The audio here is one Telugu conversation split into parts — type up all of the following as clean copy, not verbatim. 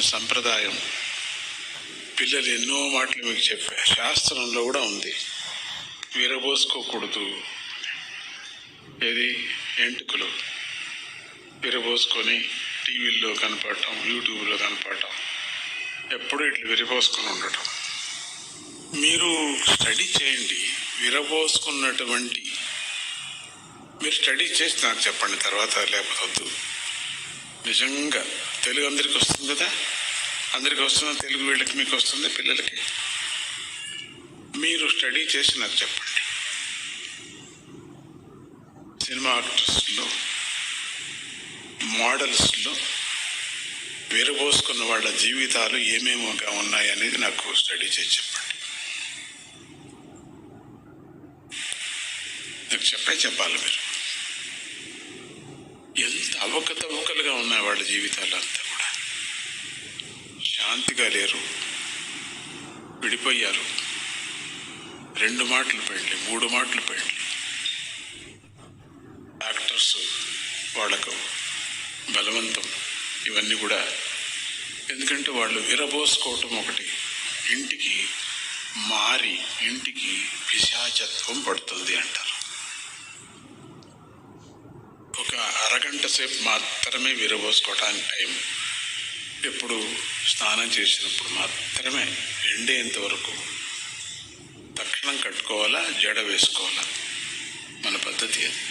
సంప్రదాయం పిల్లలు ఎన్నో మాటలు మీకు చెప్పారు. శాస్త్రంలో కూడా ఉంది, విరబోసుకోకూడదు. ఏది ఎంటుకలు విరబోసుకొని టీవీల్లో కనపడటం, యూట్యూబ్లో కనపడటం, ఎప్పుడూ ఇట్లా విరబోసుకొని ఉండటం. మీరు స్టడీ చేయండి. విరబోసుకున్నటువంటి మీరు స్టడీ చేసి నాకు చెప్పండి తర్వాత, లేకపోతే వద్దు. నిజంగా తెలుగు అందరికీ వస్తుంది కదా, అందరికీ వస్తుంది తెలుగు, వీళ్ళకి మీకు వస్తుంది పిల్లలకి. మీరు స్టడీ చేసి నాకు చెప్పండి. సినిమా యాక్టర్స్లో, మోడల్స్లో విరబోసుకున్న వాళ్ళ జీవితాలు ఏమేమోగా ఉన్నాయి అనేది నాకు స్టడీ చేసి చెప్పండి. నాకు చెప్పాలి మీరు. ఎంత అవకతవకలుగా ఉన్నాయి వాళ్ళ జీవితాలు అంతా కూడా. శాంతిగా లేరు, విడిపోయారు, 2 మాటలు పెండ్లి, 3 మాటలు పెండ్లి. యాక్టర్స్ వాళ్ళకు బలవంతం, ఇవన్నీ కూడా. ఎందుకంటే వాళ్ళు విరబోసుకోవటం ఒకటి, ఇంటికి మారి ఇంటికి పిశాచత్వం పడుతుంది అంటారు. ఒక అరగంట సేపు మాత్రమే విరబోసుకోవటానికి టైం, ఎప్పుడు స్నానం చేసినప్పుడు మాత్రమే, ఎండేంత వరకు తక్షణం కట్టుకోవాలా, జడ వేసుకోవాలా, మన పద్ధతి అది.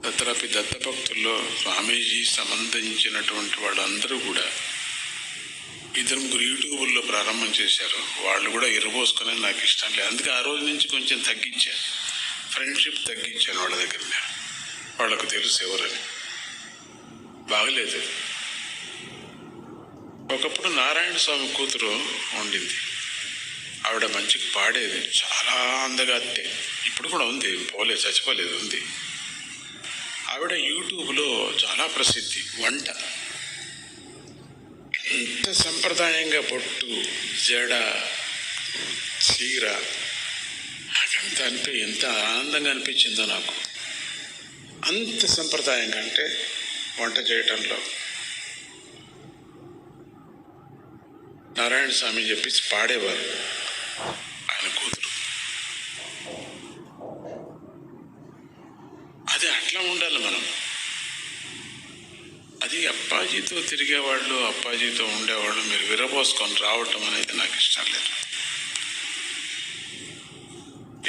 తత్రాపి దత్తభక్తుల్లో స్వామీజీ సంబంధించినటువంటి వాళ్ళందరూ కూడా 2-3 యూట్యూబుల్లో ప్రారంభం చేశారు. వాళ్ళు కూడా విరబోసుకునే నాకు ఇష్టం లేదు. అందుకే ఆ రోజు నుంచి కొంచెం తగ్గించాను, ఫ్రెండ్షిప్ తగ్గించాను వాళ్ళ దగ్గర. వాళ్ళకు తెలుసు ఎవరని. బాగలేదు. ఒకప్పుడు నారాయణ స్వామి కూతురు ఉండింది, ఆవిడ మంచిగా పాడేది, చాలా అందగాతే. ఇప్పుడు కూడా ఉంది, పోలేదు, చచ్చిపోలేదు, ఉంది. ఆవిడ యూట్యూబ్లో చాలా ప్రసిద్ధి. వంట ఎంత సంప్రదాయంగా, బొట్టు, జడ, చీర, అదంతా ఎంత ఆనందంగా అనిపించిందో నాకు. అంత సంప్రదాయంగా అంటే వంట చేయటంలో నారాయణ స్వామి చెప్పేసి పాడేవారు ఆయన కూతురు. అది అట్లా ఉండాలి మనం. అది అప్పాజీతో తిరిగేవాళ్ళు, అప్పాజీతో ఉండేవాళ్ళు మీరు విరబోసుకొని రావటం అనేది నాకు ఇష్టం లేదు.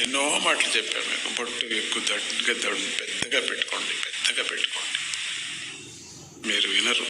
ఎన్నో మాటలు చెప్పారు మీకు. బొట్టు ఎక్కువ పెద్దగా పెట్టుకోండి, మీరు వినరు.